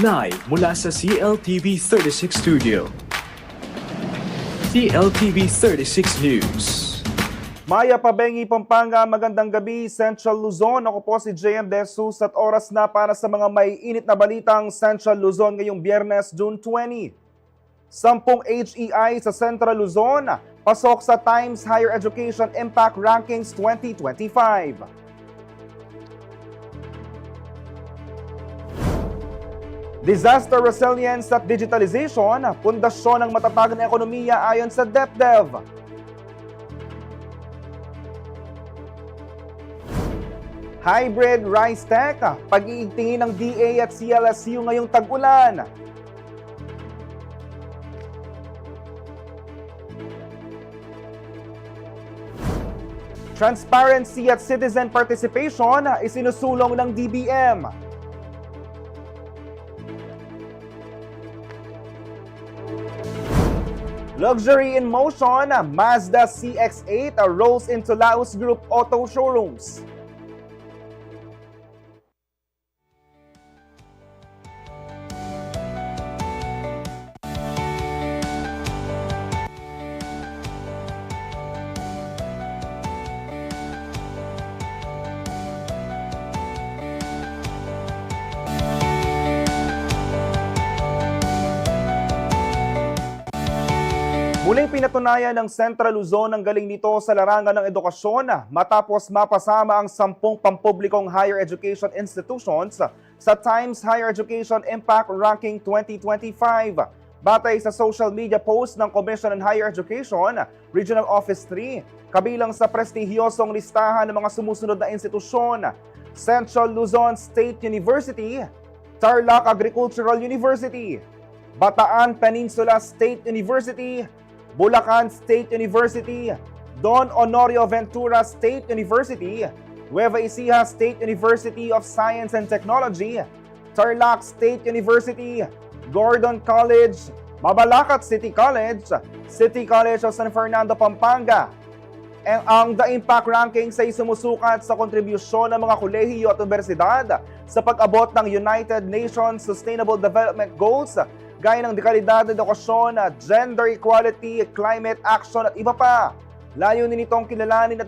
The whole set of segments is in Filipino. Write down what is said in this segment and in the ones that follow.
Live mula sa CLTV 36 Studio. CLTV 36 News. Maya Pabengi, Pampanga, magandang gabi, Central Luzon. Ako po si JM De Jesus at oras na para sa mga may init na balitang Central Luzon ngayong Biyernes, June 20. 10 HEI sa Central Luzon, pasok sa Times Higher Education Impact Rankings 2025. Disaster resilience at digitalization, pundasyon ng matatag na ekonomiya ayon sa DepDev. Hybrid Rice Tech, pag-iigtingin ng DA at CLSU ngayong tag-ulan. Transparency at citizen participation, isinusulong ng DBM. Luxury in motion, Mazda CX-8 rolls into Laos Group auto showrooms. Muling pinatunayan ng Central Luzon ang galing nito sa larangan ng edukasyon matapos mapasama ang 10 pampublikong higher education institutions sa Times Higher Education Impact Ranking 2025. Batay sa social media post ng Commission on Higher Education, Regional Office 3, kabilang sa prestihiyosong listahan ng mga sumusunod na institusyon: Central Luzon State University, Tarlac Agricultural University, Bataan Peninsula State University, Bulacan State University, Don Honorio Ventura State University, Nueva Ecija State University of Science and Technology, Tarlac State University, Gordon College, Mabalacat City College, City College of San Fernando, Pampanga. Ang The Impact Rankings ay sumusukat sa kontribusyon ng mga kolehiyo at universidad sa pag-abot ng United Nations Sustainable Development Goals gaya ng dekalidad, edukasyon, gender equality, climate action at iba pa. Layunin nitong kilalanin at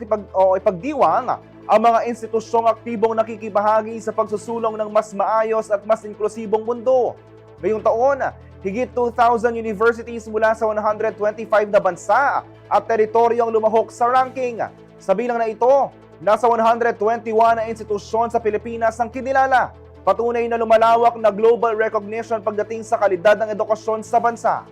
ipagdiwang ang mga institusyong aktibong nakikibahagi sa pagsusulong ng mas maayos at mas inklusibong mundo. Ngayong taon, higit 2,000 universities mula sa 125 na bansa at teritoryong lumahok sa ranking. Sa bilang na ito, nasa 121 na institusyon sa Pilipinas ang kinilala. Patunay na lumalawak na global recognition pagdating sa kalidad ng edukasyon sa bansa.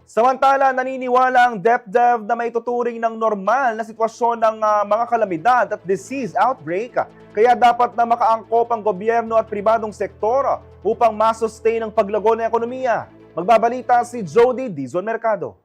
Samantala, naniniwala ang DepDev na may tuturing ng normal na sitwasyon ng mga kalamidad at disease outbreak, kaya dapat na makaangkop ang gobyerno at pribadong sektor upang masustain ang paglago ng ekonomiya. Magbabalita si Jody Dizon Mercado.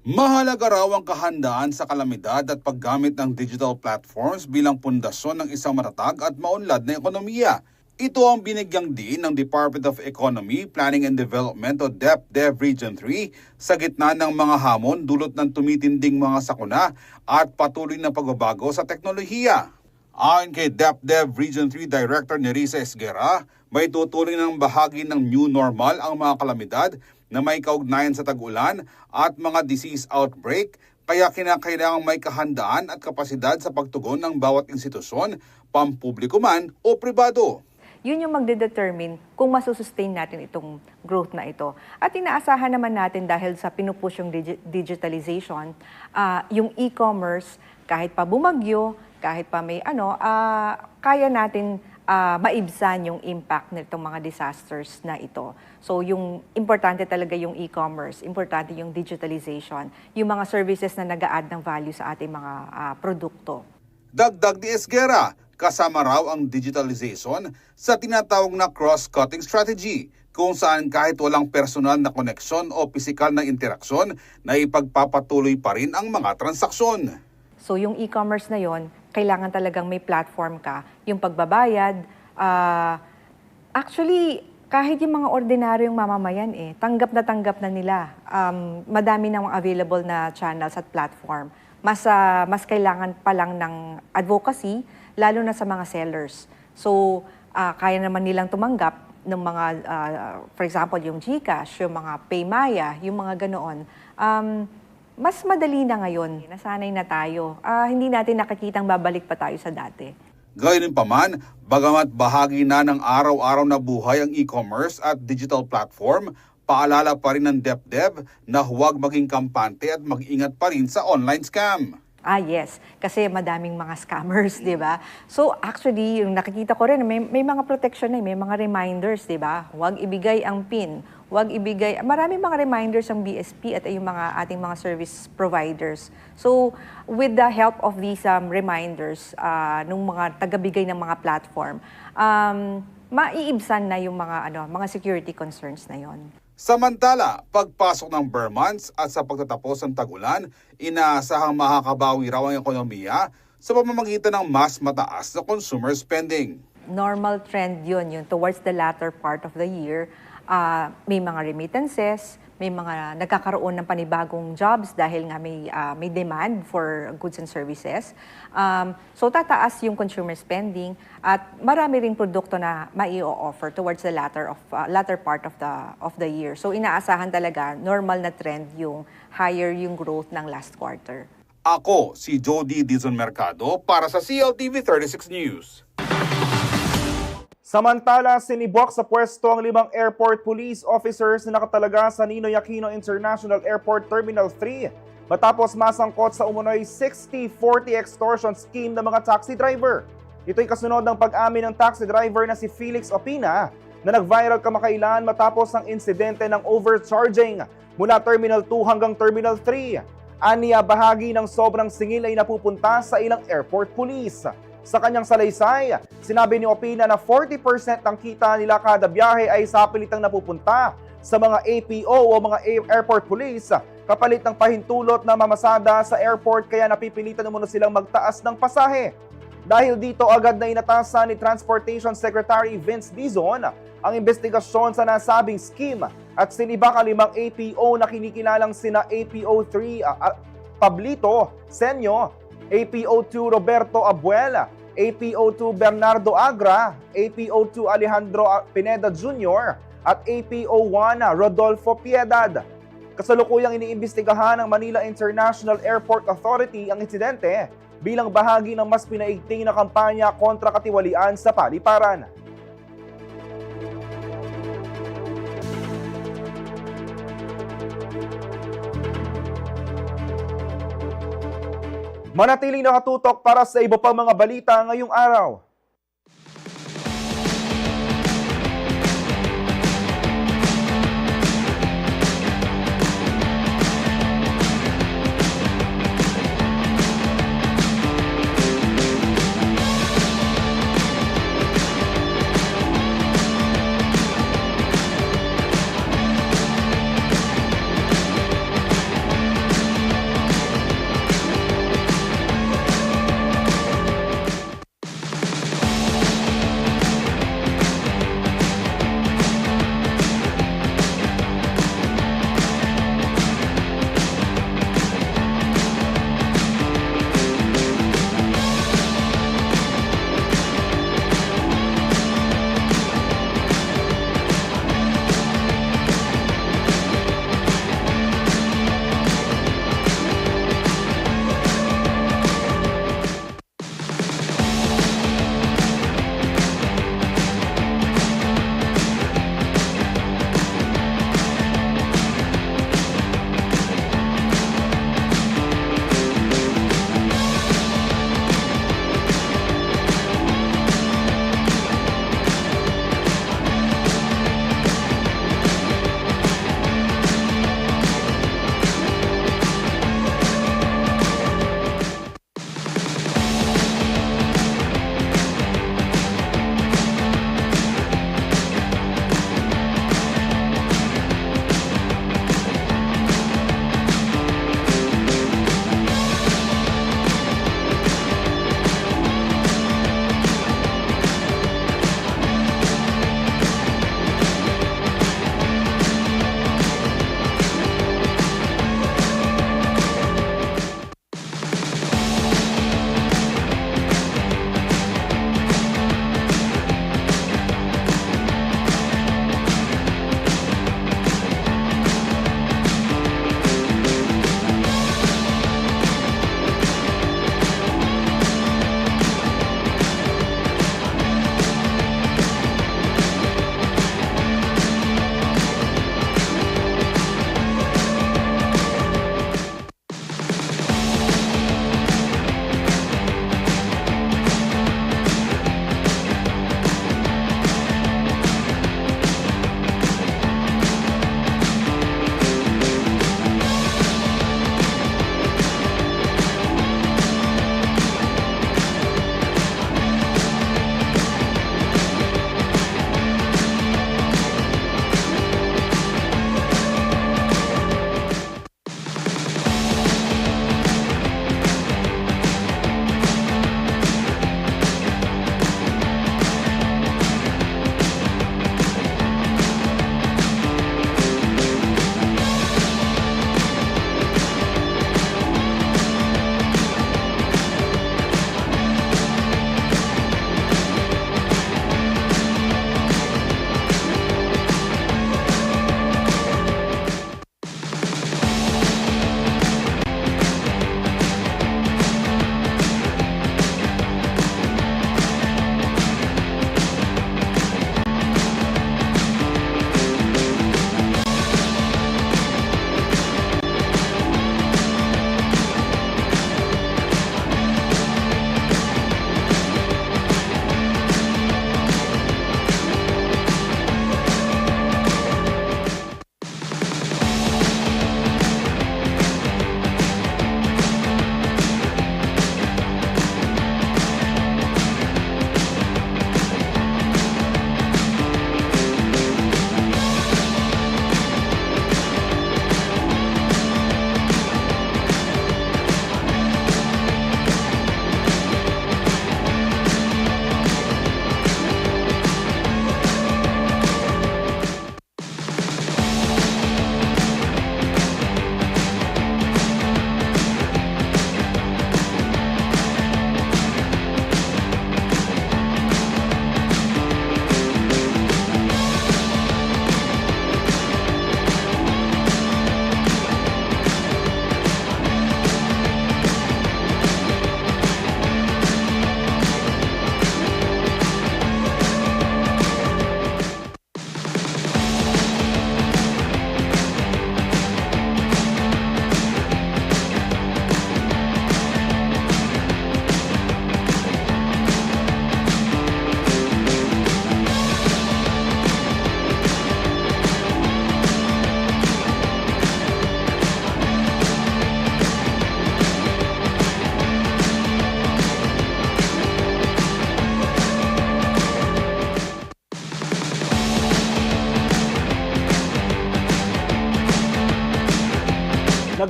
Mahalaga raw ang kahandaan sa kalamidad at paggamit ng digital platforms bilang pundasyon ng isang matatag at maunlad na ekonomiya. Ito ang binigyang diin ng Department of Economy, Planning and Development o DepDev Region 3 sa gitna ng mga hamon dulot ng tumitinding mga sakuna at patuloy na pagbabago sa teknolohiya. Ayon kay DepDev Region 3 Director Nerissa Esguera, may tuturing ng bahagi ng new normal ang mga kalamidad na may kaugnayan sa tag-ulan at mga disease outbreak, kaya kinakailangang may kahandaan at kapasidad sa pagtugon ng bawat institusyon, pampubliko man o pribado. Yun yung magdedetermine kung masusustain natin itong growth na ito. At inaasahan naman natin dahil sa pinupush yung digitalization, yung e-commerce, kahit pa bumagyo, kahit pa may kaya natin maibsan yung impact nitong mga disasters na ito. So yung importante talaga yung e-commerce, importante yung digitalization, yung mga services na nag-a-add ng value sa ating mga produkto. Dagdag ni Esguera, kasama raw ang digitalization sa tinatawag na cross-cutting strategy, kung saan kahit walang personal na koneksyon o pisikal na interaksyon, na ipagpapatuloy pa rin ang mga transaksyon. So yung e-commerce na yon, kailangan talagang may platform ka, yung pagbabayad. Actually, kahit yung mga ordinaryong mamamayan tanggap na nila. Madami nang available na channels at platform. Mas kailangan pa lang ng advocacy, lalo na sa mga sellers. So, kaya naman nilang tumanggap ng mga, for example, yung GCash, yung mga Paymaya, yung mga ganoon. Mas madali na ngayon. Nasanay na tayo. Hindi natin nakikitang babalik pa tayo sa dati. Gayunpaman, bagamat bahagi na ng araw-araw na buhay ang e-commerce at digital platform, paalala pa rin ng DepDev na huwag maging kampante at mag-ingat pa rin sa online scam. Yes. Kasi madaming mga scammers, di ba? So, actually, yung nakikita ko rin, may mga protection may mga reminders, di ba? Huwag ibigay ang PIN. Huwag ibigay, maraming mga reminders ang BSP at yung mga ating mga service providers. So, with the help of these reminders, nung mga tagabigay ng mga platform, maiibsan na yung mga security concerns na yon. Samantala, pagpasok ng Burr months at sa pagtatapos ng tag-ulan, inaasahang makakabawi raw ang ekonomiya sa pamamagitan ng mas mataas na consumer spending. Normal trend yun towards the latter part of the year. May mga remittances, may mga nagkakaroon ng panibagong jobs dahil nga may demand for goods and services. So tataas yung consumer spending at marami ring produkto na mai-offer towards the latter part of the year. So inaasahan talaga normal na trend yung higher yung growth ng last quarter. Ako si Jody Dizon Mercado para sa CLTV 36 News. Samantala, sinibwak sa pwesto ang 5 airport police officers na nakatalaga sa Ninoy Aquino International Airport Terminal 3 matapos masangkot sa umunoy 60-40 extortion scheme ng mga taxi driver. Ito'y kasunod ng pag-amin ng taxi driver na si Felix Opina na nag-viral kamakailan matapos ang insidente ng overcharging mula Terminal 2 hanggang Terminal 3. Aniya, bahagi ng sobrang singil ay napupunta sa ilang airport police. Sa kanyang salaysay, sinabi ni Opina na 40% ng kita nila kada biyahe ay sa pilitang napupunta sa mga APO o mga airport police kapalit ng pahintulot na mamasada sa airport kaya napipilitan muna silang magtaas ng pasahe. Dahil dito agad na inatasan ni Transportation Secretary Vince Dizon ang investigasyon sa nasabing scheme at sinibak ang 5 APO na kinikilalang sina APO3 Pablito Senyo, APO2 Roberto Abuela, APO2 Bernardo Agra, APO2 Alejandro Pineda Jr. at APO1 Rodolfo Piedad. Kasalukuyang iniimbestigahan ng Manila International Airport Authority ang insidente bilang bahagi ng mas pinaigting na kampanya kontra katiwalian sa paliparan. Manatiling nakatutok para sa iba pang mga balita ngayong araw.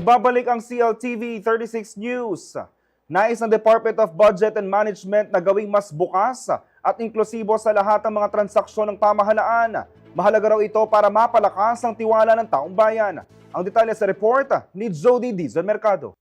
Nagbabalik ang CLTV 36 News. Nais ng Department of Budget and Management na gawing mas bukas at inklusibo sa lahat ng mga transaksyon ng pamahalaan. Mahalaga raw ito para mapalakas ang tiwala ng taong bayan. Ang detalye sa report ni Jody Dizon Mercado.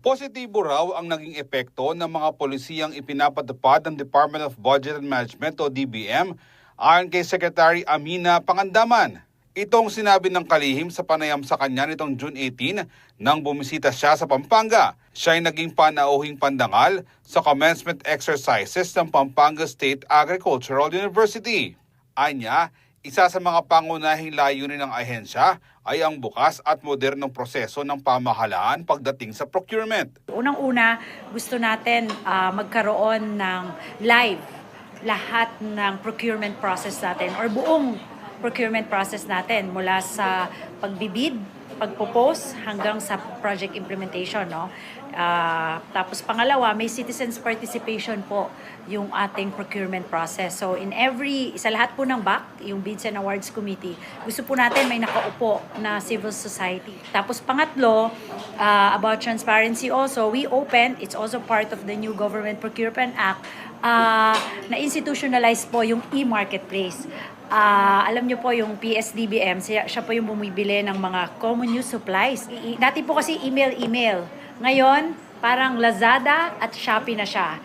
Positibo raw ang naging epekto ng mga polisiyang ipinapatupad ng Department of Budget and Management o DBM ayon kay Secretary Amina Pangandaman. Itong sinabi ng kalihim sa panayam sa kanya nitong June 18 nang bumisita siya sa Pampanga. Siya ay naging panauhing pandangal sa commencement exercises ng Pampanga State Agricultural University. Anya, isa sa mga pangunahing layunin ng ahensya ay ang bukas at modernong proseso ng pamahalaan pagdating sa procurement. Unang-una, gusto natin magkaroon ng live lahat ng procurement process natin or buong procurement process natin mula sa pagbibid, pagpropose hanggang sa project implementation. No? Tapos pangalawa, may citizens participation po yung ating procurement process. So sa lahat po ng BAC, yung Bids and Awards Committee, gusto po natin may nakaupo na civil society. Tapos pangatlo, about transparency also, it's also part of the new Government Procurement Act, na institutionalize po yung e-marketplace. Alam nyo po yung PSDBM, siya po yung bumibili ng mga common use supplies. Dati po kasi email. Ngayon, parang Lazada at Shopee na siya.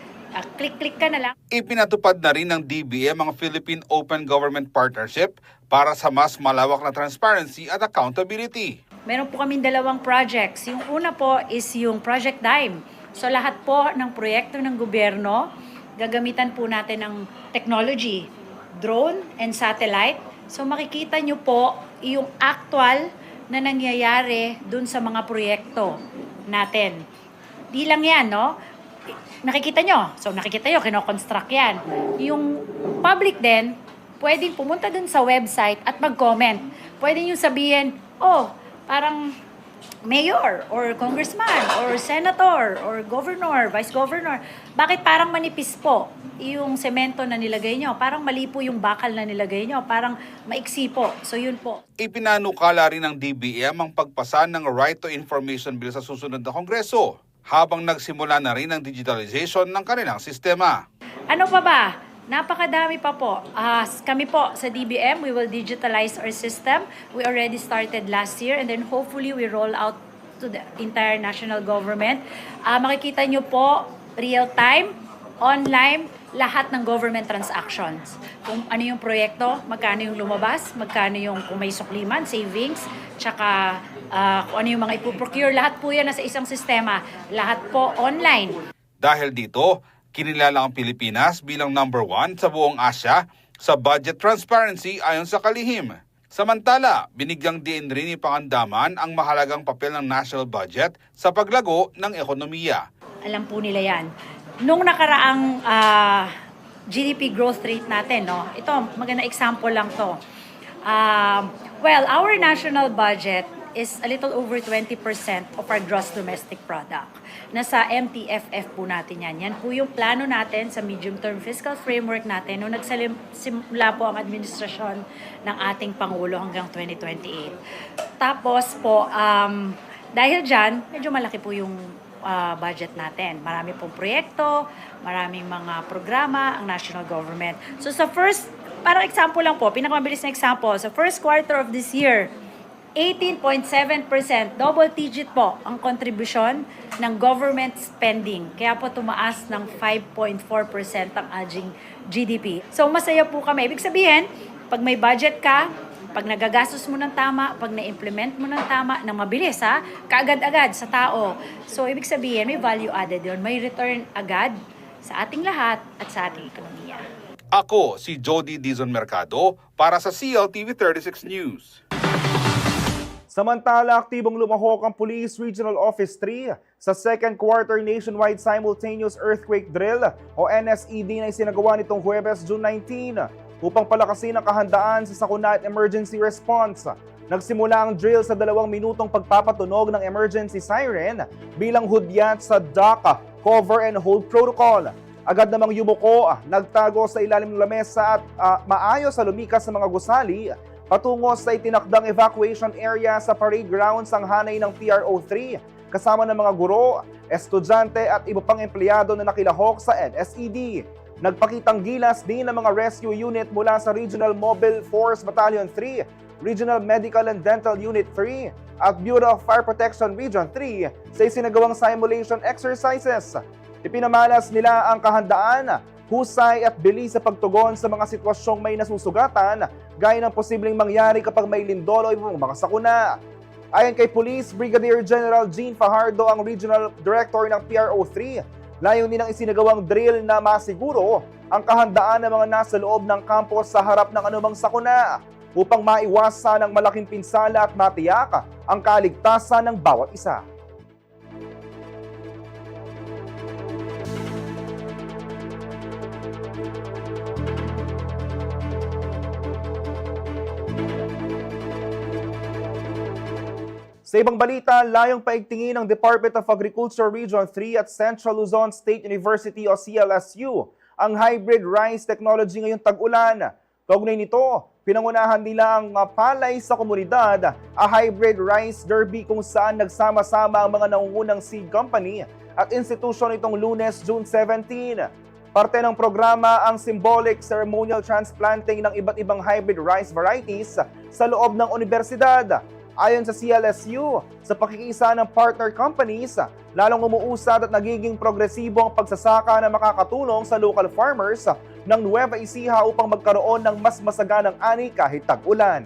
Click-click ka na lang. Ipinatupad na rin ng DBM ang Philippine Open Government Partnership para sa mas malawak na transparency at accountability. Meron po kaming dalawang projects. Yung una po is yung Project Dime. So lahat po ng proyekto ng gobyerno, gagamitan po natin ng technology, drone and satellite. So makikita nyo po yung actual na nangyayari dun sa mga proyekto natin. Di lang yan, no? Nakikita nyo. So nakikita nyo, kinoconstruct yan. Yung public din, pwedeng pumunta dun sa website at mag-comment. Pwede nyo sabihin, parang mayor or congressman or senator or governor, vice governor, bakit parang manipis po yung semento na nilagay nyo? Parang mali po yung bakal na nilagay nyo. Parang maiksi po. So yun po. Ipinanukala rin ng DBM ang pagpasa ng Right to Information Bill sa susunod na Kongreso, habang nagsimula na rin ang digitalization ng kanilang sistema. Ano pa ba? Napakadami pa po. Kami po sa DBM, we will digitalize our system. We already started last year and then hopefully we roll out to the entire national government. Makikita nyo po, real-time, online, lahat ng government transactions. Kung ano yung proyekto, magkano yung lumabas, magkano yung kung may sukliman, savings, tsaka kung ano yung mga ipoprocure, lahat po yan nasa isang sistema. Lahat po online. Dahil dito, kinilala ang Pilipinas bilang number 1 sa buong Asya sa budget transparency ayon sa kalihim. Samantala, binigyang diin rin ni Pangandaman ang mahalagang papel ng national budget sa paglago ng ekonomiya. Alam po nila yan. Nung nakaraang GDP growth rate natin, no? Ito, magandang example lang to. Our national budget is a little over 20% of our gross domestic product. Nasa MTFF po natin yan. Yan po yung plano natin sa medium-term fiscal framework natin nung nagsimula po ang administrasyon ng ating Pangulo hanggang 2028. Tapos po, dahil dyan, medyo malaki po yung budget natin. Marami pong proyekto, maraming mga programa ang national government. So sa parang example lang po, pinakamabilis na example, sa first quarter of this year, 18.7%, double digit po ang kontribusyon ng government spending. Kaya po tumaas ng 5.4% ang aging GDP. So masaya po kami. Ibig sabihin, pag may budget ka, pag nagagastos mo ng tama, pag na-implement mo ng tama, ng mabilis kaagad-agad sa tao. So ibig sabihin, may value added yun. May return agad sa ating lahat at sa ating ekonomiya. Ako si Jody Dizon Mercado para sa CLTV 36 News. Samantala, aktibong lumahok ang Police Regional Office 3 sa second quarter nationwide simultaneous earthquake drill o NSED na isinagawa nitong Huwebes, June 19 upang palakasin ang kahandaan sa sakuna at emergency response. Nagsimula ang drill sa 2 minutong pagpapatunog ng emergency siren bilang hudyat sa DACA cover and hold protocol. Agad namang yumuko, nagtago sa ilalim ng lamesa at maayos sa lumikas sa mga gusali patungo sa itinakdang evacuation area sa parade grounds ang hanay ng PRO3 kasama ng mga guro, estudyante at iba pang empleyado na nakilahok sa NSED. Nagpakitang gilas din ng mga rescue unit mula sa Regional Mobile Force Battalion 3, Regional Medical and Dental Unit 3 at Bureau of Fire Protection Region 3 sa isinagawang simulation exercises. Ipinamalas nila ang kahandaan, husay at bilis sa pagtugon sa mga sitwasyong may nasusugatan gaya ng posibleng mangyari kapag may lindol o ibang mga sakuna. Ayon kay Police Brigadier General Gene Fajardo, ang Regional Director ng PRO3, layunin ng isinagawang drill na masiguro ang kahandaan ng mga nasa loob ng campus sa harap ng anumang sakuna upang maiwasan ang malaking pinsala at matiyak ang kaligtasan ng bawat isa. Sa ibang balita, layong paigtingin ng Department of Agriculture Region 3 at Central Luzon State University o CLSU ang hybrid rice technology ngayong tag-ulan. Kaugnay nito, pinangunahan nila ang palay sa komunidad, a hybrid rice derby kung saan nagsama-sama ang mga nangungunang seed company at institusyon itong Lunes, June 17. Parte ng programa ang symbolic ceremonial transplanting ng iba't ibang hybrid rice varieties sa loob ng universidad. Ayon sa CLSU, sa pakikiisa ng partner companies, lalong umuusad at nagiging progresibo ang pagsasaka na makakatulong sa local farmers ng Nueva Ecija upang magkaroon ng mas masaganang ani kahit tag-ulan.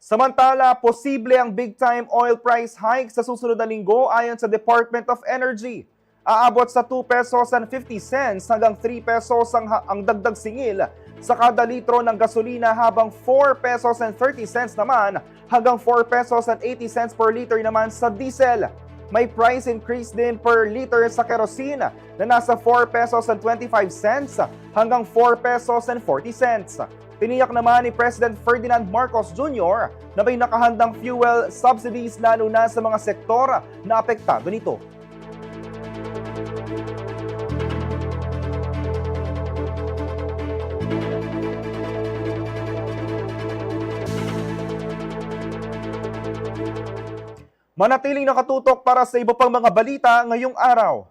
Samantala, posible ang big-time oil price hike sa susunod na linggo ayon sa Department of Energy. Aabot sa 2 pesos and 50 cents hanggang 3 pesos ang dagdag singil sa kada litro ng gasolina, habang 4 pesos and 30 cents naman hanggang 4 pesos and 80 cents per liter naman sa diesel. May price increase din per liter sa kerosene na nasa 4 pesos and 25 cents hanggang 4 pesos and 40 cents. Tiniyak naman ni President Ferdinand Marcos Jr. na may nakahandang fuel subsidies lalo na sa mga sektor na apektado nito. Manatiling nakatutok para sa iba pang mga balita ngayong araw.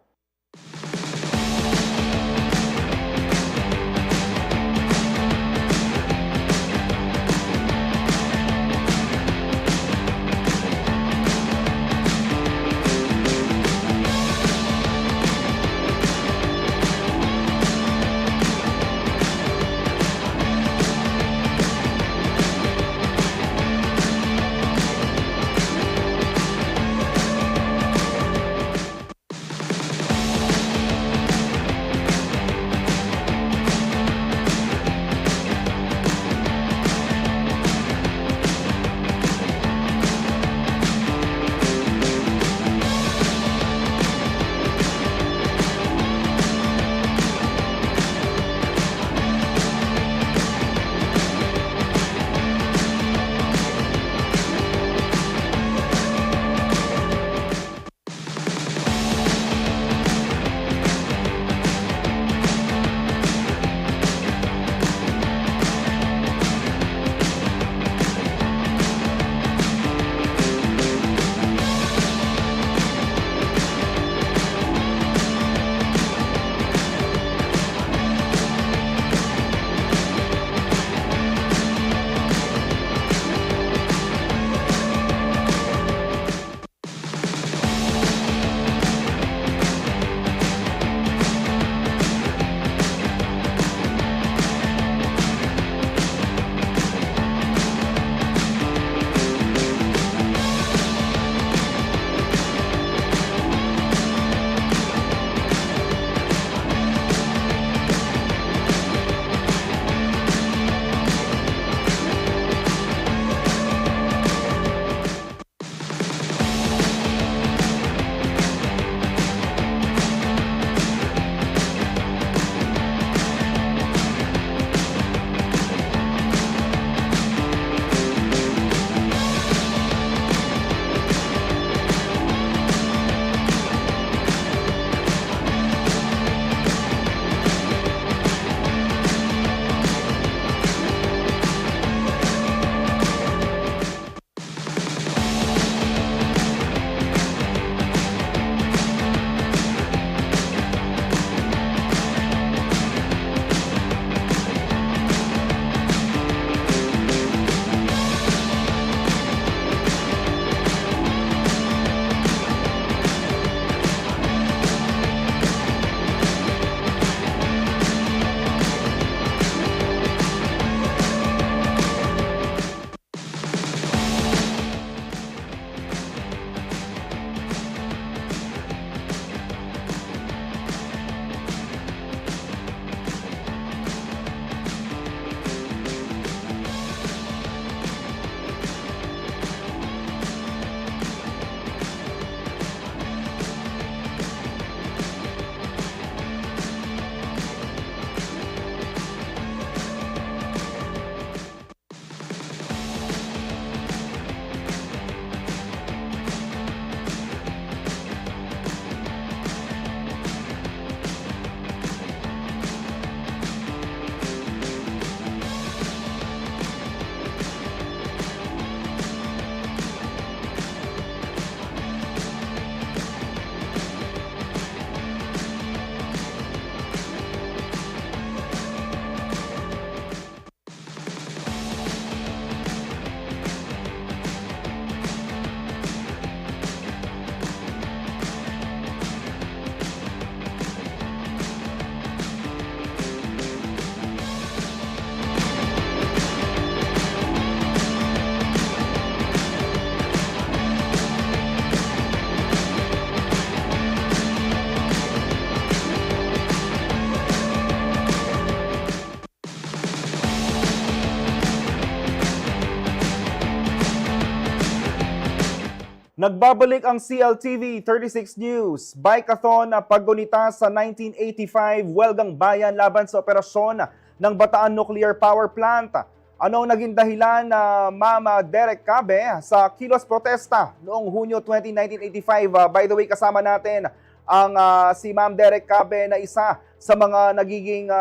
Nagbabalik ang CLTV 36 News. Bike-a-thon na paggunita sa 1985 Welgang Bayan laban sa operasyon ng Bataan Nuclear Power Plant. Ano ang naging dahilan na Mama Derek Cabe sa kilos protesta noong Hunyo 20, 1985? By the way, kasama natin ang si Ma'am Derek Cabe na isa sa mga nagiging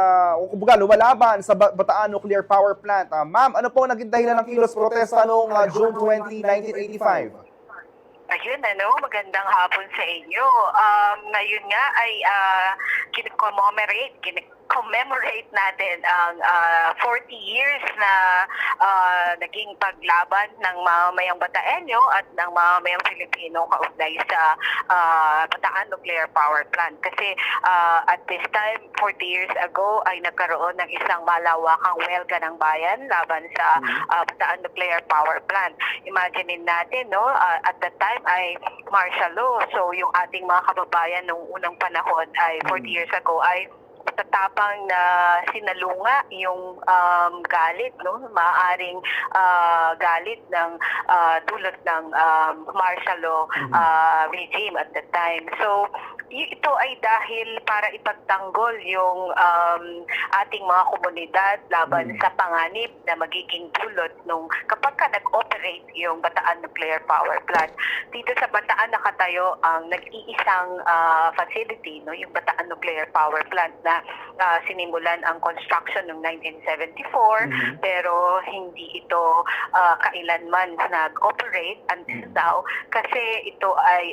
lumalaban sa Bataan Nuclear Power Plant. Ma'am, ano po ang naging dahilan ng kilos protesta noong June 20, 1985? Ayun, magandang hapon sa inyo. Ngayon nga ay commemorate natin ang 40 years na naging paglaban ng mamamayang Bataenyo at ng mamamayang Pilipino kaugnay sa Bataan Nuclear Power Plant. Kasi at this time, 40 years ago, ay nagkaroon ng isang malawakang welga ng bayan laban sa Bataan Nuclear Power Plant. Imaginein natin, at that time ay martial law. So yung ating mga kababayan nung unang panahon ay 40 years ago ay matatapang na sinalunga yung galit, maaaring galit ng dulot ng martial law regime at the time. So ito ay dahil para ipagtanggol yung ating mga komunidad laban sa panganib na magiging dulot nung kapag ka nag-operate yung Bataan Nuclear Power Plant. Dito sa Bataan nakatayo ang nag-iisang facility, yung Bataan Nuclear Power Plant na sinimulan ang construction noong 1974 pero hindi ito kailanman nag-operate until now kasi ito ay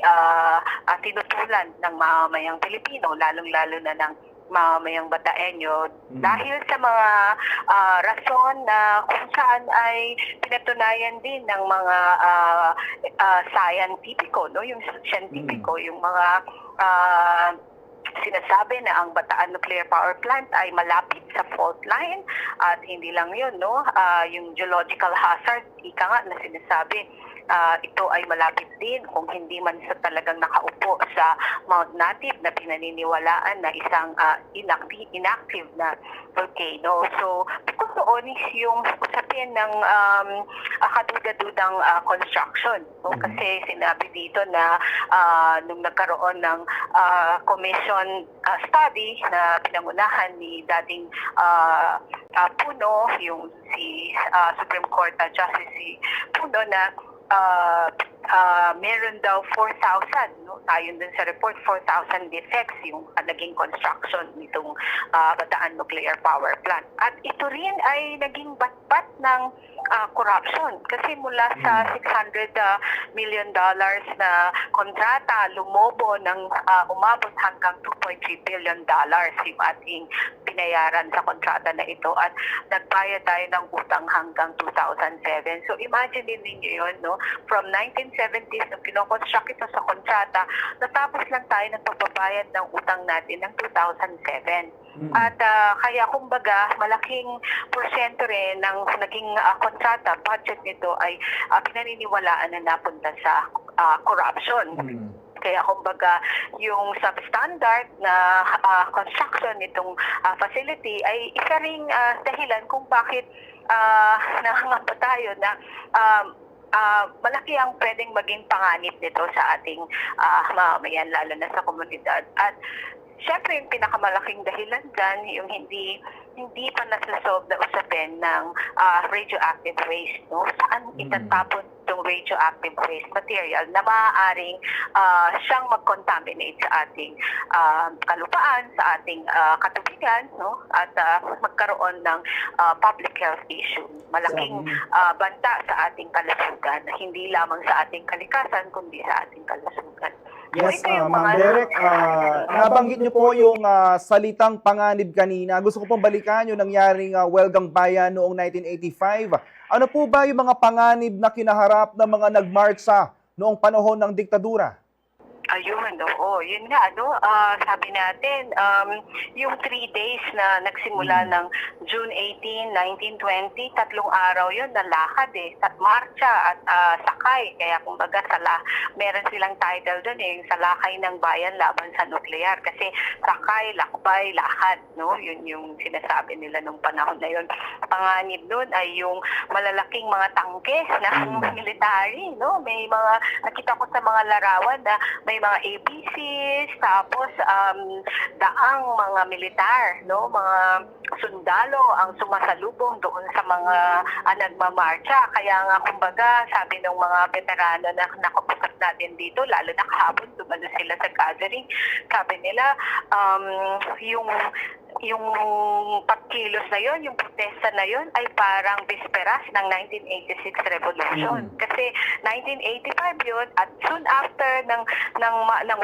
tinutulan ng mamamayang Pilipino, lalong-lalo na ng mamamayang Bataenyo dahil sa mga rason na kung saan ay pinatunayan din ng mga scientifico, yung scientifico, yung mga sinasabi na ang Bataan Nuclear Power Plant ay malapit sa fault line at hindi lang yun, yung geological hazard, ika nga na sinasabi, ito ay malapit din kung hindi man sa talagang nakaupo sa Mount Natib na pinaniniwalaan na isang inactive na volcano. So, bukod doon is yung usapin ng kaduda-dudang construction. Kasi sinabi dito na nung nagkaroon ng commission study na pinangunahan ni dating Puno, yung si Supreme Court Justice si Puno na meron daw 4,000, ayon dun sa report, 4,000 defects yung naging construction nitong Bataan Nuclear Power Plant. At ito rin ay naging batbat ng corruption kasi mula sa $600 million na kontrata, lumobo ng umabot hanggang $2.3 billion yung ating binayaran sa kontrata na ito at nagbayad tayo ng utang hanggang 2007. So imagine ninyo yun, from 1970s nung kinoconstruct ito sa kontrata, natapos lang tayo ng pagbabayad ng utang natin ng 2007. At kaya kumbaga malaking porsyento rin ng naging kontrata, budget nito ay pinaniniwalaan na napunta sa corruption. Kaya kumbaga yung substandard na construction nitong facility ay isa ring dahilan kung bakit nangangamba tayo na malaki ang pwedeng maging panganib nito sa ating mamamayan, lalo na sa komunidad. At syempre, yung pinakamalaking dahilan dyan, yung hindi pa nasa-solve na usapin ng radioactive waste, Saan itatapon itong radioactive waste material na maaaring siyang mag-contaminate sa ating kalupaan, sa ating katubigan, at magkaroon ng public health issue. Malaking banta sa ating kalusugan, hindi lamang sa ating kalikasan, kundi sa ating kalusugan. Yes, Ma'am Derek, nabanggit niyo po yung salitang panganib kanina. Gusto ko pong balikan yung nangyaring Welgang Bayan noong 1985. Ano po ba yung mga panganib na kinaharap ng mga nagmarcha noong panahon ng diktadura? Ayun, oo. Yun nga, sabi natin, yung 3 days na nagsimula ng June 18, 19, 20, 3 araw yun, nalakad sa marcha at sakay. Kaya kumbaga, meron silang title doon yung Salakay ng Bayan Laban sa Nuklear. Kasi sakay, lakbay, lakad, no? Yun yung sinasabi nila nung panahon na yun. Panganib doon ay yung malalaking mga tangke ng military, no? May mga, nakita ko sa mga larawan na may mga APCs, tapos daang mga militar, no, mga sundalo ang sumasalubong doon sa mga nagmamarcha. Kaya nga kumbaga, sabi ng mga veterano na nakapukat natin dito, lalo na kahapon, dumalo sila sa gathering. Sabi nila, yung pagkilos na yon, yung protesta na yon ay parang bisperas ng 1986 revolution. Kasi 1985 yun at soon after ng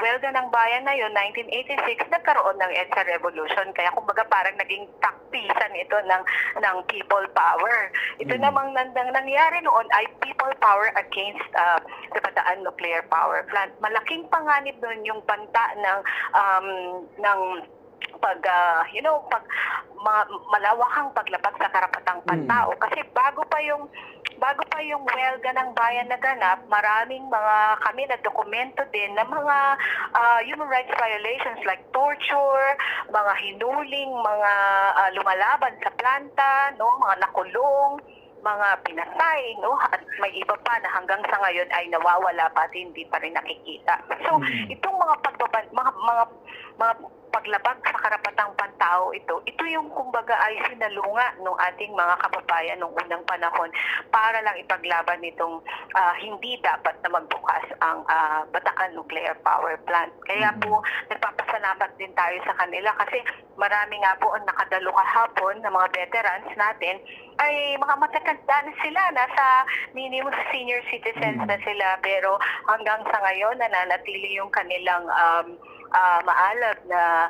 welga ng bayan na yun, 1986, nagkaroon ng EDSA revolution. Kaya kumbaga parang naging taktisan ito ng people power. Ito namang nangyari noon ay people power against the Bataan Nuclear Power Plant. Malaking panganib doon yung banta ng malawakang paglabag sa karapatang pantao. Kasi bago pa yung welga ng bayan na ganap, maraming kami na dokumento din na mga human rights violations like torture, mga hinuling, mga lumalaban sa planta, no, mga nakulong, mga pinatay, no, at may iba pa na hanggang sa ngayon ay nawawala pa at hindi pa rin nakikita. So, itong mga paglabag sa karapatang pantao ito yung kumbaga ay sinalunga ng ating mga kababayan nung unang panahon para lang ipaglaban nitong hindi dapat na magbukas ang Bataan Nuclear Power Plant. Kaya po nagpapasalamat din tayo sa kanila kasi marami nga po ang nakadalo kahapon ng mga veterans natin ay mga matatanda na sila, nasa minimum senior citizens na sila, pero hanggang sa ngayon nananatili yung kanilang maalab na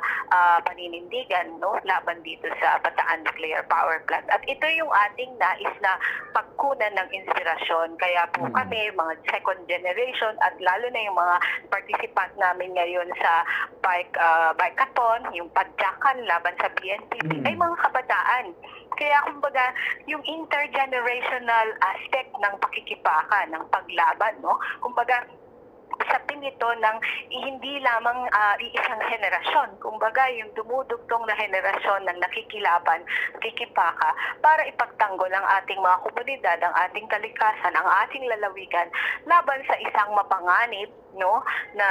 paninindigan, no, laban dito sa Bataan Nuclear Power Plant. At ito yung ating nais na pagkunan ng inspirasyon. Kaya po kami, mga second generation at lalo na yung mga participant namin ngayon sa bikeathon, yung padyakan laban sa BNPP, ay mga kabataan. Kaya kumbaga, yung intergenerational aspect ng pakikipaka, ng paglaban, no? Kumbaga, usapin ito ng hindi lamang iisang henerasyon. Kumbaga, yung dumudugtong na henerasyon ng nakikilaban, nakikipaka, para ipagtanggol ang ating mga komunidad, ang ating kalikasan, ang ating lalawigan, laban sa isang mapanganib, no, na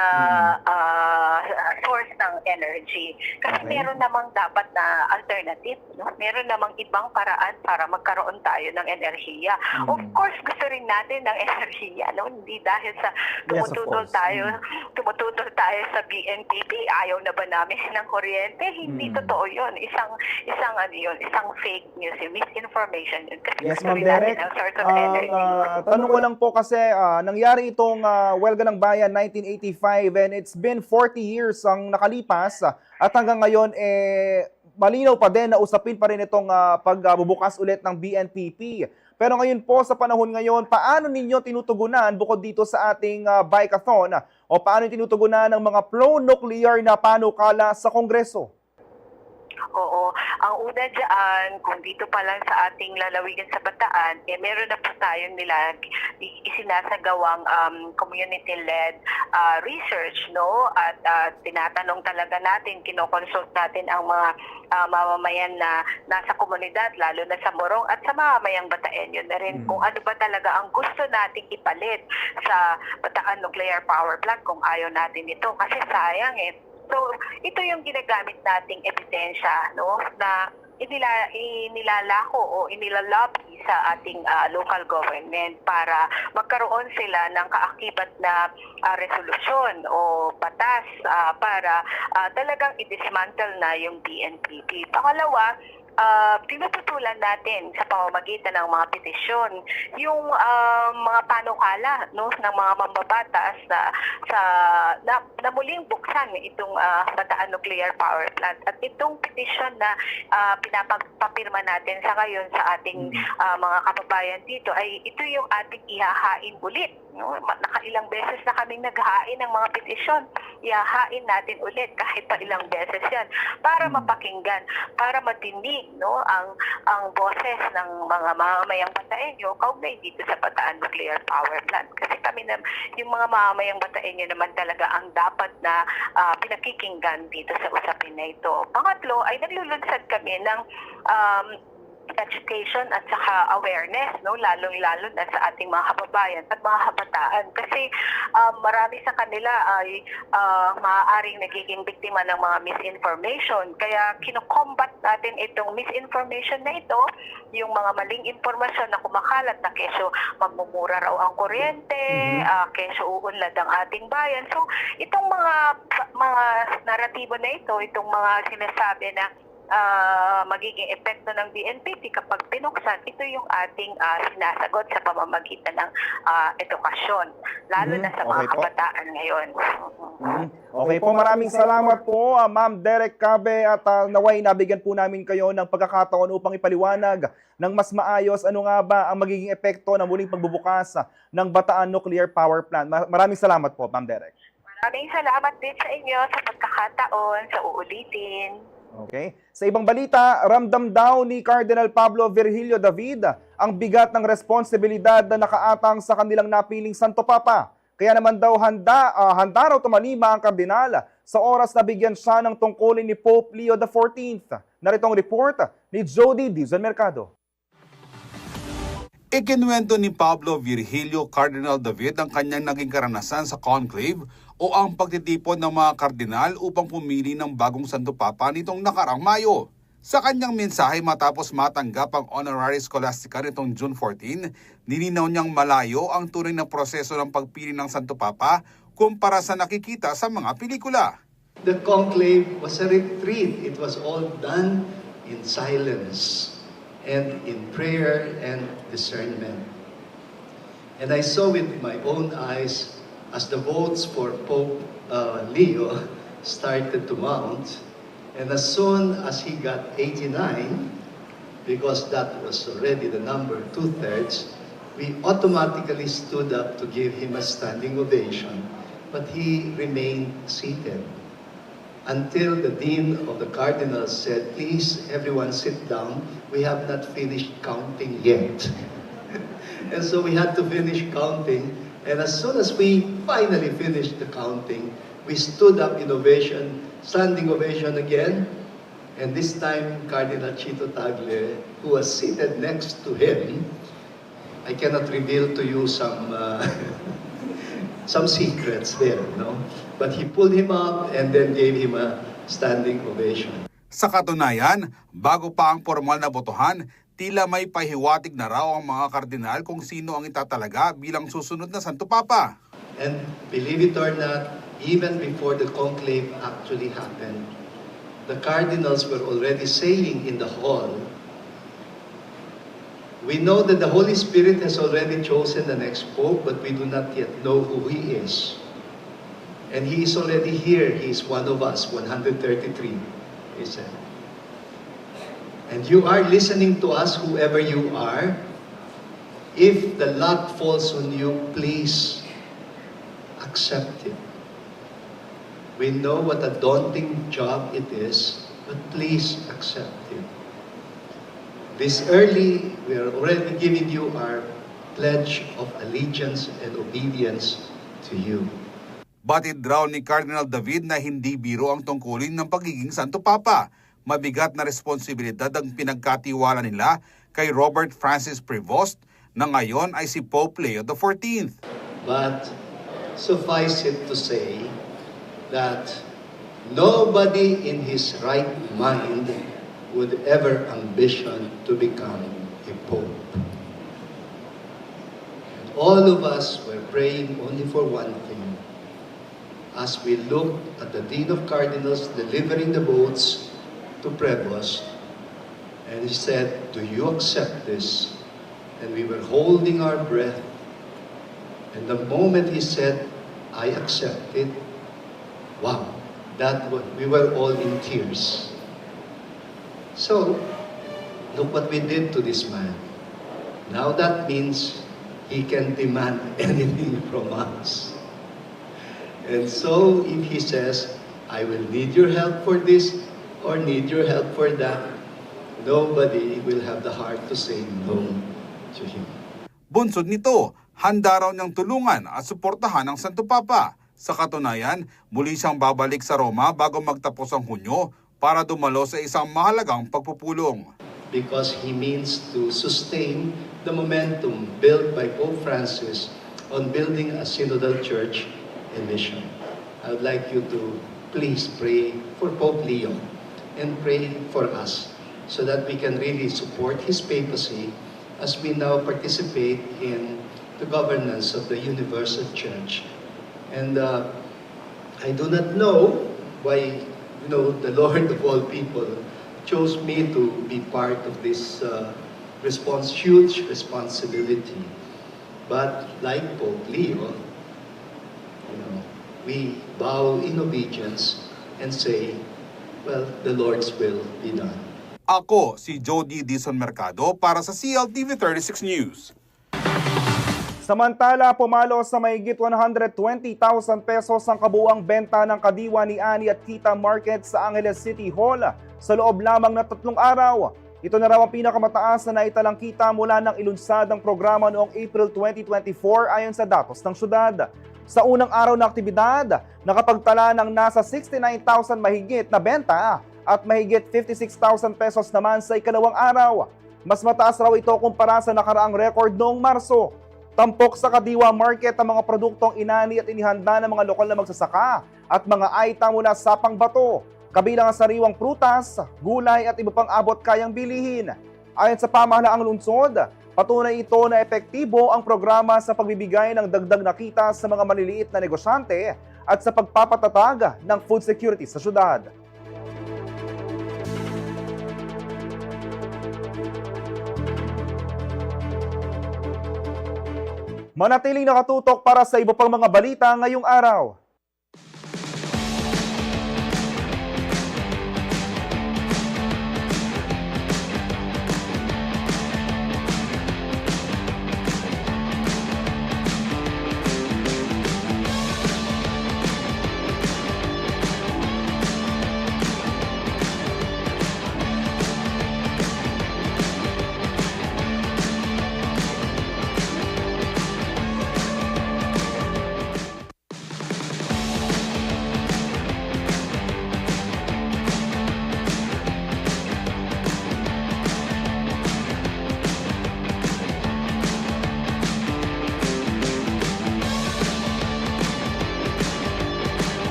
source ng energy. Kasi meron namang dapat na alternative, no? Meron namang ibang paraan para magkaroon tayo ng enerhiya. Of course, gusto rin natin ng enerhiya, no? Hindi dahil sa tumututol tayo sa BNPP, ayaw na ba namin ng kuryente? Hindi totoo 'yon. Isang fake news, misinformation 'yun. Kasi Yes, gusto Ma'am rin natin Derek. ang source of energy. Tanong ko lang po kasi nangyari itong welga ng bayan 1985 and it's been 40 years ang nakalipas at hanggang ngayon malinaw pa din na usapin pa rin itong pagbubukas ulit ng BNPP. Pero ngayon po sa panahon ngayon, paano ninyo tinutugunan bukod dito sa ating bikeathon o paano tinutugunan ng mga pro-nuclear na panukala sa Kongreso? Oo. Ang una dyan, kung dito pa lang sa ating lalawigan sa Bataan, meron na po tayong isinasagawang community-led research, no? At tinatanong talaga natin, kinoconsult natin ang mga mamamayan na nasa komunidad, lalo na sa Morong at sa mamamayang Bataenyo na rin, kung ano ba talaga ang gusto nating ipalit sa Bataan Nuclear Power Plant kung ayaw natin ito. Kasi sayang So, ito yung ginagamit nating ebidensya, no, na inilalako o inilalobby sa ating local government para magkaroon sila ng kaakibat na resolusyon o batas para talagang i-dismantle na yung BNPP. Pangalawa, tinututulan natin sa pamamagitan ng mga petisyon yung mga panukala, no, ng mga mambabatas na muling buksan itong Bataan Nuclear Power Plant. At itong petisyon na pinapapirma natin sa ngayon sa ating mga kababayan dito ay ito yung ating ihahain ulit No? Nakailang beses na kaming naghain ng mga petisyon. Ihahain natin ulit kahit pa ilang beses yan para mapakinggan, para matinig, no, ang boses ng mga mamamayang Bataenyo kaugnay dito sa Bataan Nuclear Power Plant. Kasi kami na, yung mga mamamayang Bataenyo naman talaga ang dapat na pinakikinggan dito sa usapin na ito. Pangatlo ay naglulunsad kami ng education at saka awareness, no, lalong-lalo na sa ating mga kababayan at mga kabataan, kasi marami sa kanila ay maaaring nagiging biktima ng mga misinformation, kaya kino-combat natin itong misinformation na ito, yung mga maling impormasyon na kumakalat na kesyo magmumura raw ang kuryente, kesyo uunlad ang ating bayan. So itong mga naratibo na ito, itong mga sinasabi na magiging epekto ng DNPT kapag binuksan, ito yung ating sinasagot sa pamamagitan ng edukasyon, lalo na sa mga kabataan ngayon. Okay po, maraming salamat po, Ma'am Derek Cabe, at naway nabigyan po namin kayo ng pagkakataon upang ipaliwanag ng mas maayos ano nga ba ang magiging epekto ng muling pagbubukas ng Bataan Nuclear Power Plant. Maraming salamat po, Ma'am Derek. Maraming salamat din sa inyo sa pagkakataon, sa uulitin. Okay. Sa ibang balita, ramdam daw ni Cardinal Pablo Virgilio David ang bigat ng responsibilidad na nakaatang sa kanilang napiling Santo Papa. Kaya naman daw handa raw tumalima ang kardinal sa oras na bigyan siya ng tungkulin ni Pope Leo XIV. Narito ang report ni Jody Dizon Mercado. Ikinuwento ni Pablo Virgilio Cardinal David ang kanyang naging karanasan sa conclave o ang pagtitipon ng mga kardinal upang pumili ng bagong Santo Papa nitong nakarang Mayo. Sa kanyang mensahe matapos matanggap ang honorary scholastica nitong June 14, nilinaw niyang malayo ang tunay na proseso ng pagpili ng Santo Papa kumpara sa nakikita sa mga pelikula. The conclave was a retreat. It was all done in silence and in prayer and discernment. And I saw with my own eyes as the votes for Pope Leo started to mount, and as soon as he got 89, because that was already the number 2/3, we automatically stood up to give him a standing ovation, but he remained seated until the Dean of the Cardinals said, "Please, everyone sit down. We have not finished counting yet." And so we had to finish counting. And as soon as we finally finished the counting, we stood up in ovation, standing ovation again. And this time, Cardinal Chito Tagle, who was seated next to him, I cannot reveal to you some some secrets there, no? But he pulled him up and then gave him a standing ovation. Sa katunayan, bago pa ang formal na botohan, tila may pahiwatig na raw ang mga kardinal kung sino ang itatalaga bilang susunod na Santo Papa. And believe it or not, even before the conclave actually happened, the cardinals were already saying in the hall, "We know that the Holy Spirit has already chosen the next Pope, but we do not yet know who he is. And he is already here. He is one of us, 133, he said. And you are listening to us, whoever you are. If the lot falls on you, please accept it. We know what a daunting job it is, but please accept it. This early, we are already giving you our pledge of allegiance and obedience to you." Batid raw ni Cardinal David na hindi biro ang tungkulin ng pagiging Santo Papa. Mabigat na responsibilidad ang pinagkatiwala nila kay Robert Francis Prevost na ngayon ay si Pope Leo XIV. But suffice it to say that nobody in his right mind would ever ambition to become a pope. And all of us were praying only for one thing. As we looked at the Dean of Cardinals delivering the votes to Prevost, and he said, "Do you accept this?" And we were holding our breath. And the moment he said, "I accept it," wow, we were all in tears. So, look what we did to this man. Now that means he can demand anything from us. And so if he says, I will need your help for this or need your help for that, nobody will have the heart to say no to him. Bunsod nito, handa raw niyang tulungan at suportahan ang Santo Papa. Sa katunayan, muli siyang babalik sa Roma bago magtapos ang Hunyo para dumalo sa isang mahalagang pagpupulong. Because he means to sustain the momentum built by Pope Francis on building a synodal church and mission. I would like you to please pray for Pope Leo and pray for us so that we can really support his papacy as we now participate in the governance of the universal church. And I do not know why, the Lord of all people chose me to be part of this huge responsibility. But like Pope Leo, we bow in obedience and say, well, the Lord's will be done. Ako si Jody Dizon Mercado para sa CLTV 36 News. Samantala, pumalo sa mahigit 120,000 pesos ang kabuuang benta ng kadiwa ni Ani at Kita Market sa Angeles City Hall sa loob lamang na 3 araw. Ito na raw ang pinakamataas na naitalang kita mula ng ilunsad ng programa noong April 2024 ayon sa datos ng syudad. Sa unang araw ng aktibidad, nakapagtala ng nasa 69,000 mahigit na benta at mahigit 56,000 pesos naman sa ikalawang araw. Mas mataas raw ito kumpara sa nakaraang record noong Marso. Tampok sa Kadiwa Market ang mga produktong inani at inihanda ng mga lokal na magsasaka at mga item mula sa Pangbato, kabilang ang sariwang prutas, gulay at iba pang abot kayang bilihin. Ayon sa pamahalaang lungsod, patunay ito na epektibo ang programa sa pagbibigay ng dagdag na kita sa mga maliliit na negosyante at sa pagpapatatag ng food security sa syudad. Manatiling nakatutok para sa iba pang mga balita ngayong araw.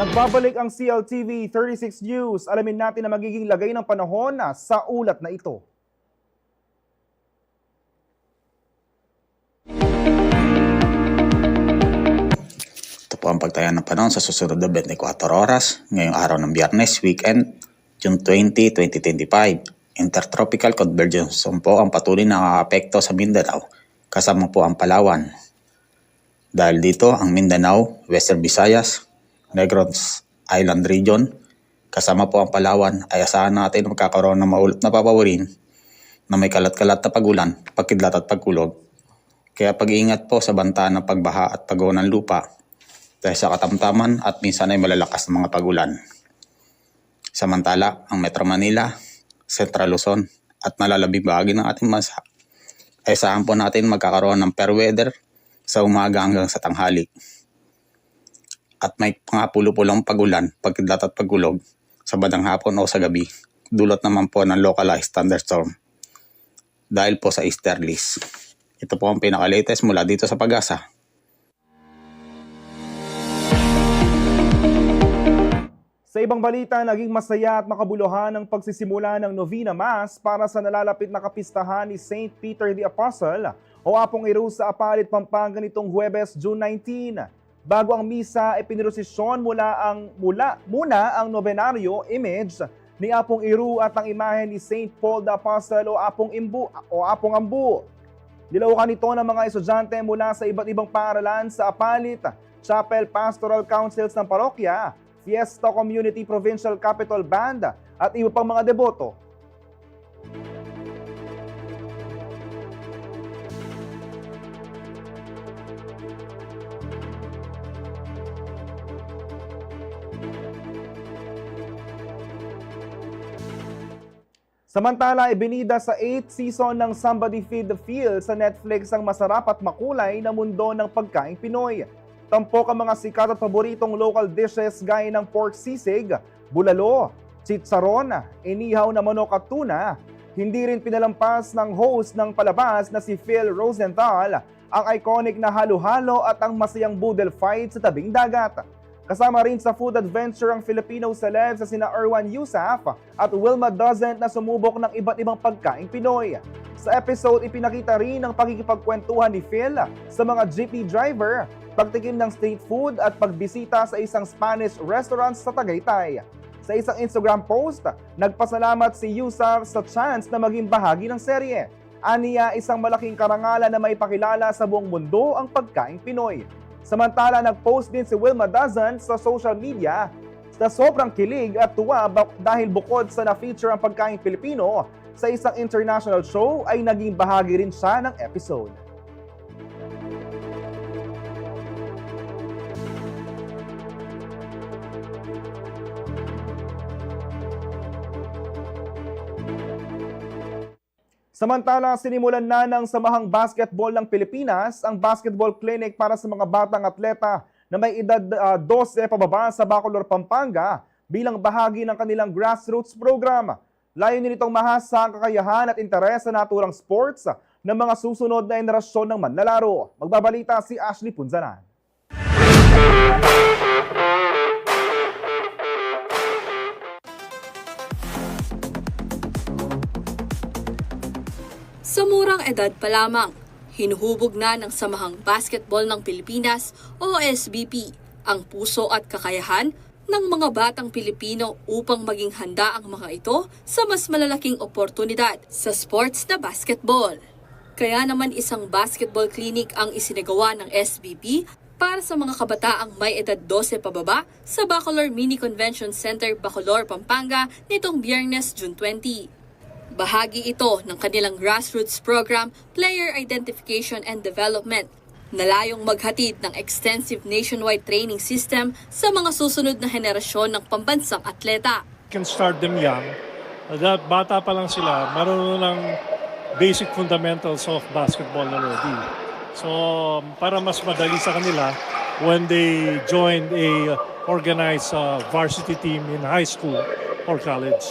Nagbabalik ang CLTV 36 News. Alamin natin na magiging lagay ng panahon sa ulat na ito. Ito po ang pagtaya ng panahon sa susunod na 24 oras, ngayong araw ng Biyernes, weekend, June 20, 2025. Intertropical convergence po ang patuloy na nakakaapekto sa Mindanao, kasama po ang Palawan. Dahil dito, ang Mindanao, Western Visayas, Negros Island Region, kasama po ang Palawan, ay asahan natin magkakaroon ng maulap na papawirin na may kalat-kalat na pagulan, pagkidlat at pagkulog. Kaya pag-iingat po sa banta ng pagbaha at pagguho ng lupa dahil sa katamtaman at minsan ay malalakas na mga pagulan. Samantala, ang Metro Manila, Central Luzon at nalalabing bahagi ng ating bansa ay asahan po natin magkakaroon ng fair weather sa umaga hanggang sa tanghali. At may mga pulo-pulong pagulan, pagkidlat at pagkulog sa bandang hapon o sa gabi, dulot naman po ng localized thunderstorm dahil po sa easterlies. Ito po ang pinaka-latest mula dito sa Pag-asa. Sa ibang balita, naging masaya at makabuluhan ang pagsisimula ng Novena Mass para sa nalalapit na kapistahan ni St. Peter the Apostle o Apong Iru sa Apalit, Pampanga nitong Huwebes, June 19. Bago ang misa, ipinirosisyon muna ang novenaryo image ni Apong Iru at ang imahe ni St. Paul the Apostle o Apong Ambu. Nilawakan ito ng mga estudyante mula sa iba't ibang paaralan sa Apalit, Chapel Pastoral Councils ng parokya, Fiesta Community Provincial Capital Band at iba pang mga deboto. Samantala, ibinida sa 8th season ng Somebody Feed the Phil sa Netflix ang masarap at makulay na mundo ng pagkaing Pinoy. Tampok ang mga sikat at paboritong local dishes gaya ng pork sisig, bulalo, chicharon, inihaw na manok at tuna. Hindi rin pinalampas ng host ng palabas na si Phil Rosenthal ang iconic na halo-halo at ang masayang boodle fight sa tabing dagat. Kasama rin sa food adventure ang Filipino celebs na sina Erwan Yusaf at Wilma Dozent na sumubok ng iba't ibang pagkaing Pinoy. Sa episode, ipinakita rin ang pagkikipagkwentuhan ni Phil sa mga jeepney driver, pagtikim ng street food at pagbisita sa isang Spanish restaurant sa Tagaytay. Sa isang Instagram post, nagpasalamat si Yusaf sa chance na maging bahagi ng serye. Aniya, isang malaking karangalan na may pakilala sa buong mundo ang pagkaing Pinoy. Samantala, nag-post din si Wilma Dazan sa social media sa sobrang kilig at tuwa dahil bukod sa na-feature ang pagkaing Pilipino sa isang international show ay naging bahagi rin siya ng episode. Samantala, sinimulan na ng Samahang Basketball ng Pilipinas ang basketball clinic para sa mga batang atleta na may edad 12 pababa sa Bacolor, Pampanga bilang bahagi ng kanilang grassroots program. Layunin nitong mahasa ang kakayahan at interes sa naturang sports ng mga susunod na henerasyon ng manlalaro. Magbabalita si Ashley Punzanan. Sa murang edad pa lamang, hinuhubog na ng Samahang Basketball ng Pilipinas o SBP ang puso at kakayahan ng mga batang Pilipino upang maging handa ang mga ito sa mas malalaking oportunidad sa sports na basketball. Kaya naman isang basketball clinic ang isinagawa ng SBP para sa mga kabataang may edad 12 pababa sa Bacolor Mini Convention Center, Bacolor, Pampanga nitong Biyernes, June 20. Bahagi ito ng kanilang grassroots program, Player Identification and Development, na layong maghatid ng extensive nationwide training system sa mga susunod na henerasyon ng pambansang atleta. Can start them young. Bata pa lang sila, marunong ng basic fundamentals of basketball already. So, para mas madali sa kanila, when they join a organized varsity team in high school or college.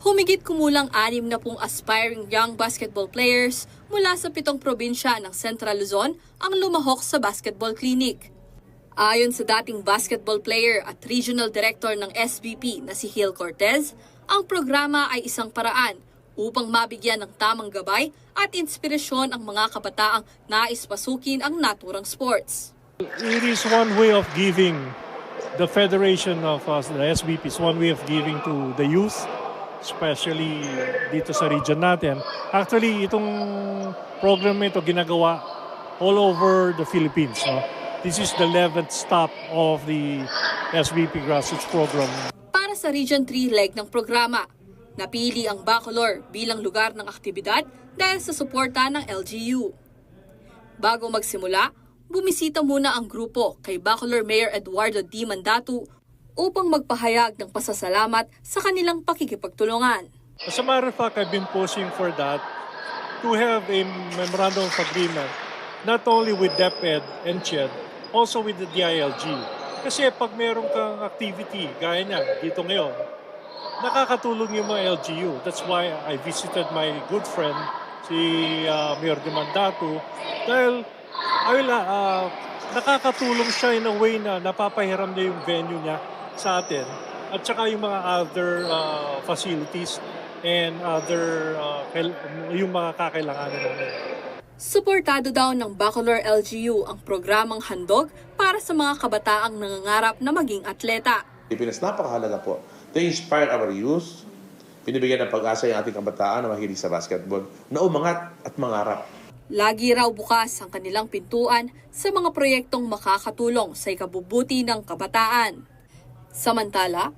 Humigit kumulang 6 na pong aspiring young basketball players mula sa 7 probinsya ng Central Luzon ang lumahok sa basketball clinic. Ayon sa dating basketball player at regional director ng SBP na si Hill Cortez, ang programa ay isang paraan upang mabigyan ng tamang gabay at inspirasyon ang mga kabataang nais pasukin ang naturang sports. It is one way of giving. The federation of the SBP is one way of giving to the youth, especially dito sa region natin. Actually, itong program ito ginagawa all over the Philippines. No? This is the 11th stop of the SBP Grassroots Program. Para sa Region 3 leg ng programa, napili ang Bacolor bilang lugar ng aktibidad dahil sa suporta ng LGU. Bago magsimula, bumisita muna ang grupo kay Bacolor Mayor Eduardo D. Mandatu upang magpahayag ng pasasalamat sa kanilang pakikipagtulungan. As a matter of fact, I've been pushing for that to have a memorandum of agreement not only with DepEd and CHED, also with the DILG. Kasi pag meron kang activity, gaya niya dito ngayon, nakakatulong yung mga LGU. That's why I visited my good friend, si Mayor de Mandatu, dahil nakakatulong siya in a way na napapahiram niya yung venue niya sa atin at saka yung mga other facilities and other yung mga kakailanganan namin. Suportado daw ng Bacolor LGU ang programang handog para sa mga kabataang nangangarap na maging atleta. Pilipinas, napakahalaga po. They inspire our youth. Pinibigyan ng pag-asa yung ating kabataan na mahilig sa basketball na umangat at mangarap. Lagi raw bukas ang kanilang pintuan sa mga proyektong makakatulong sa ikabubuti ng kabataan. Samantala,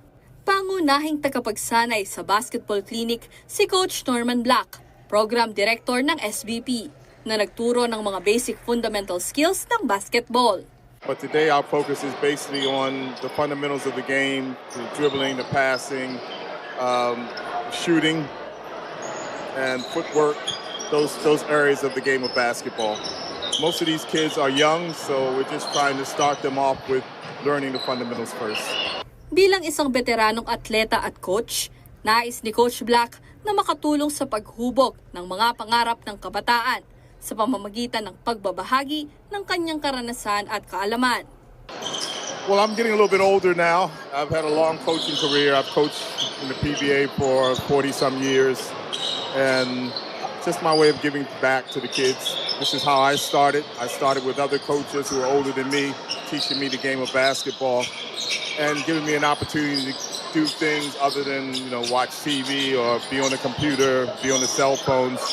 pangunahing tagapagsanay sa basketball clinic si Coach Norman Black, Program Director ng SBP, na nagturo ng mga basic fundamental skills ng basketball. But today our focus is basically on the fundamentals of the game, the dribbling, the passing, shooting, and footwork, those areas of the game of basketball. Most of these kids are young, so we're just trying to start them off with learning the fundamentals first. Bilang isang veteranong atleta at coach, nais ni Coach Black na makatulong sa paghubog ng mga pangarap ng kabataan sa pamamagitan ng pagbabahagi ng kanyang karanasan at kaalaman. Well, I'm getting a little bit older now. I've had a long coaching career. I've coached in the PBA for 40-some years. And just my way of giving back to the kids. This is how I started. I started with other coaches who are older than me, teaching me the game of basketball and giving me an opportunity to do things other than, watch TV or be on the computer, be on the cell phones.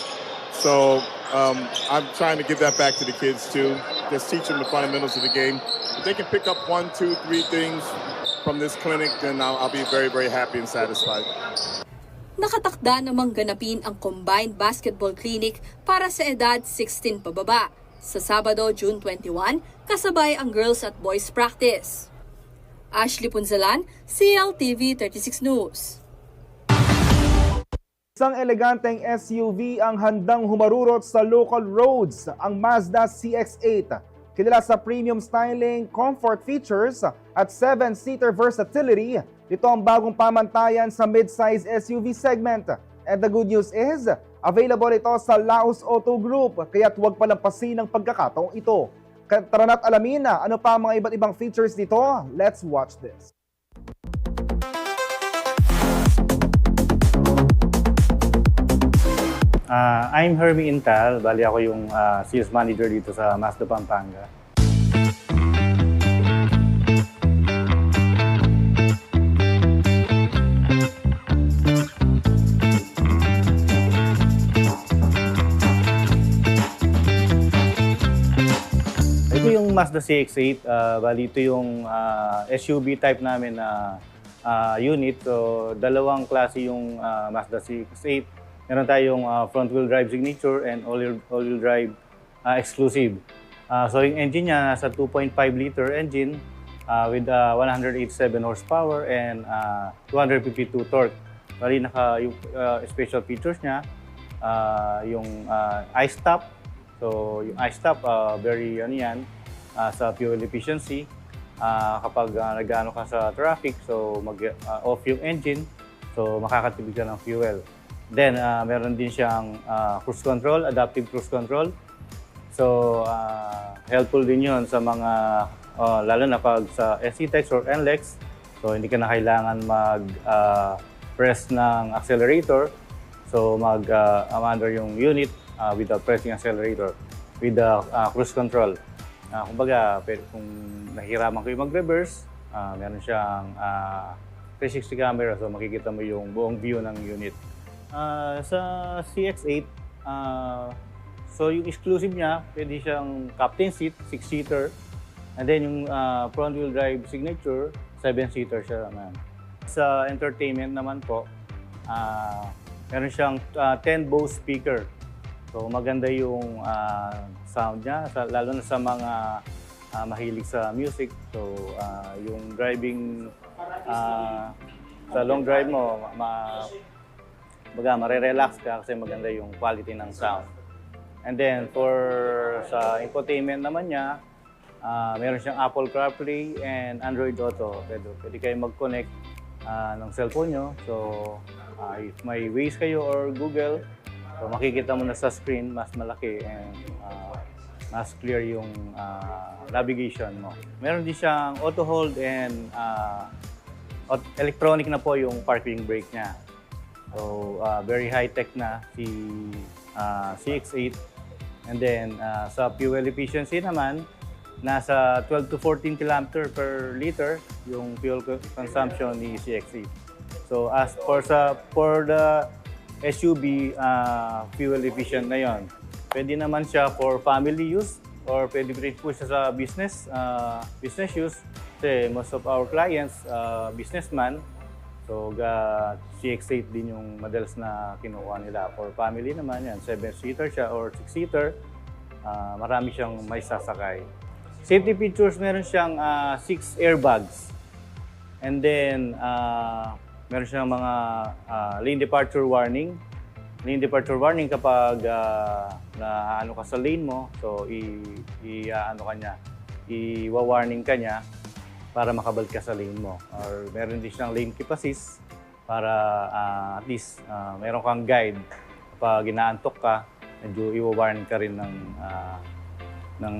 So I'm trying to give that back to the kids too. Just teach them the fundamentals of the game. If they can pick up 1, 2, 3 things from this clinic, then I'll be very, very happy and satisfied. Nakatakda namang ganapin ang Combined Basketball Clinic para sa edad 16 pababa sa Sabado, June 21, kasabay ang girls at boys practice. Ashley Punzalan, CLTV 36 News. Isang eleganteng SUV ang handang humarurot sa local roads, ang Mazda CX-8. Kilala sa premium styling, comfort features at 7-seater versatility, ito ang bagong pamantayan sa mid-size SUV segment. And the good news is, available ito sa Laos Auto Group, kaya't huwag palampasin ang pagkakataong ito. Tara na't alamin na ano pa ang mga iba't ibang features nito. Let's watch this. I'm Hermie Intal, bali ako yung sales manager dito sa Mazda Pampanga. Ito yung Mazda CX-8, bali ito yung SUV type namin na unit. So, dalawang klase yung Mazda CX-8. Meron tayong front-wheel drive signature and all-wheel drive exclusive. So yung engine niya, nasa 2.5 liter engine with 187 horsepower and 252 torque. Bali yung special features niya, yung i-stop. So yung i-stop, very sa fuel efficiency. Kapag nag-ano ka sa traffic, so mag-off yung engine, so makakatipid ka ng fuel. Then, meron din siyang cruise control, adaptive cruise control. So, helpful din yun sa mga lalo na pag sa SC-Tex or NLEX. So hindi ka na kailangan mag-press ng accelerator. So mag-under yung unit without pressing accelerator with the cruise control. Kumbaga, kung nahihiraman kayo mag-reverse, meron siyang 360 camera, so makikita mo yung buong view ng unit. Sa CX-8, so yung exclusive niya, pwede siyang captain seat, 6-seater. And then yung front wheel drive signature, 7-seater siya naman. Sa entertainment naman po, meron siyang 10 Bose speaker. So maganda yung sound niya, lalo na sa mga mahilig sa music. So yung driving, sa long drive mo, marerelax ka kasi maganda yung quality ng sound. And then sa infotainment naman niya, meron siyang Apple CarPlay and Android Auto. Pwede kayo mag-connect ng cellphone nyo. So if may Waze kayo or Google, so makikita mo na sa screen, mas malaki and mas clear yung navigation mo. Meron din siyang auto hold and electronic na po yung parking brake niya. So very high-tech na si CX-8. And then sa fuel efficiency naman, nasa 12 to 14 km per liter yung fuel consumption ni CX-8. So as for the SUV, fuel efficient na yon. Pwede naman siya for family use or pwede rin po siya sa business use. Kasi most of our clients, businessman, so CX-8 din yung madalas na kinuha nila. For family naman yan, 7-seater siya or 6-seater, marami siyang may sasakay. Safety features, meron siyang 6 airbags. And then, meron siyang mga lane departure warning. Lane departure warning kapag naano ka sa lane mo, so i-warning ka niya para makabalik ka sa lane mo. Or meron din siyang lane keep assist para at least meron kang guide kapag inaantok ka, medyo i-warning ka rin ng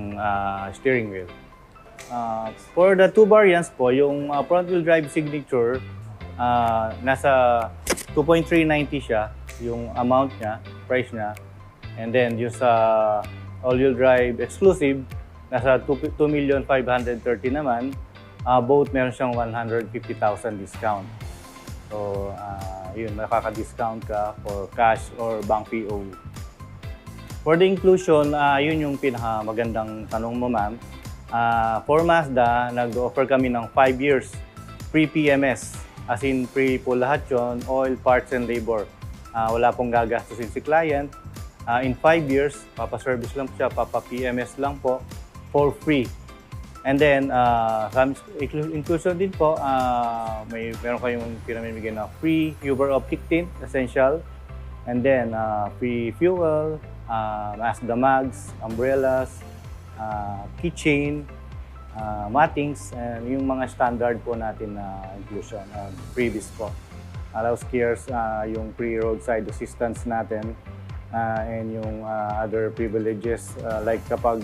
steering wheel. For the 2 variants po, yung front wheel drive signature, nasa 2.390 siya, yung amount niya, price niya. And then yung sa all-wheel drive exclusive, nasa 2,530,000 naman. Both meron siyang 150,000 discount. So, yun, makaka-discount ka for cash or bank PO. For the inclusion, yun yung pinakamagandang tanong mo, ma'am. For Mazda, nag-offer kami ng 5 years free PMS. As in, free po lahat yun, oil, parts, and labor. Wala pong gagastusin si client. In 5 years, papa-service lang siya, papa-PMS lang po for free. And then, inclusion din po, meron kayong pinamimigay na free Uber Optic Tint, essential. And then, free fuel, Mazda mags, umbrellas, keychain, mattings, and yung mga standard po natin na inclusion, previous po. Allows cares, yung free roadside assistance natin, and yung other privileges, like kapag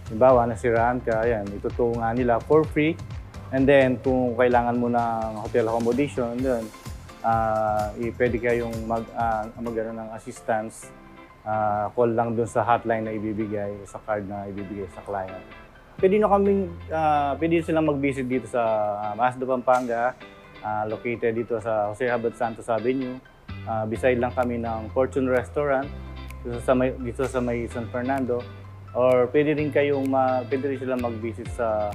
halimbawa nasiraan ka, yan, itutuo nga nila for free. And then kung kailangan mo ng hotel accommodation, then pwede kayong magano ng assistance, call lang dun sa hotline na ibibigay, sa card na ibibigay sa client. Pwede silang mag-visit dito sa Mazda Pampanga, located dito sa Jose Abad Santos Avenue. Beside lang kami ng Fortune Restaurant dito sa may San Fernando. Or pwede rin silang mag-visit sa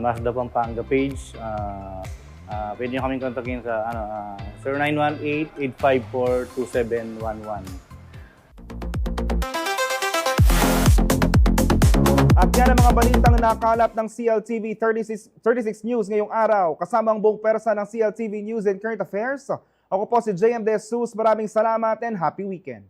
Mazda Pampanga page. Pwede nyo kaming kontakin sa 0918-854-2711. At yan ang mga balitang nakalap ng CLTV 36 News ngayong araw. Kasama ang buong pwersa ng CLTV News and Current Affairs. Ako po si JM De Jesus. Maraming salamat and happy weekend.